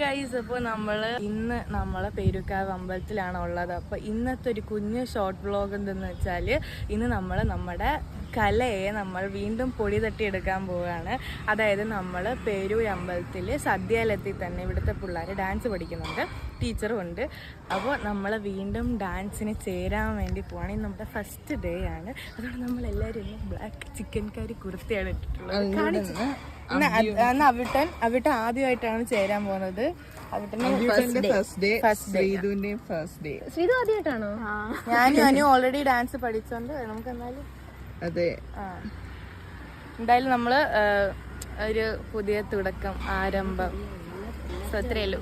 Guys, അപ്പോൾ ഇന്ന് നമ്മളെ പേരുക്കാവ് അമ്പലത്തിലാണ് ഉള്ളത്. അപ്പോൾ ഇന്നത്തെ ഒരു കുഞ്ഞ് ഷോർട്ട് വ്ളോഗ് എന്തെന്ന് വെച്ചാൽ, ഇന്ന് നമ്മുടെ കലയെ നമ്മൾ വീണ്ടും പൊടി തട്ടിയെടുക്കാൻ പോവുകയാണ്. അതായത് നമ്മൾ പേരൂർ അമ്പലത്തിൽ സദ്യയിലെത്തി തന്നെ ഇവിടുത്തെ പിള്ളേർ ഡാൻസ് പഠിക്കുന്നുണ്ട്, ടീച്ചറും ഉണ്ട്. അപ്പോൾ നമ്മൾ വീണ്ടും ഡാൻസിന് ചേരാൻ വേണ്ടി പോവാണ്. ഇന്ന് നമ്മുടെ ഫസ്റ്റ് ഡേ ആണ്. അതുകൊണ്ട് നമ്മളെല്ലാവരും ഇന്ന് ബ്ലാക്ക് ചിക്കൻ കറി കുർത്തിയാണ് ഇട്ടിട്ടുള്ളത്. അവിട്ടൻ ആദ്യമായിട്ടാണ് ചേരാൻ പോകുന്നത്. ശ്രീതു ആദ്യമായിട്ടാണോ? ഞാനും അനു ഓൾറെഡി ഡാൻസ് പഠിച്ചോണ്ട് നമുക്ക് എന്നാലും എന്തായാലും നമ്മള് ഒരു പുതിയ തുടക്കം, ആരംഭം. അത്രയല്ലോ.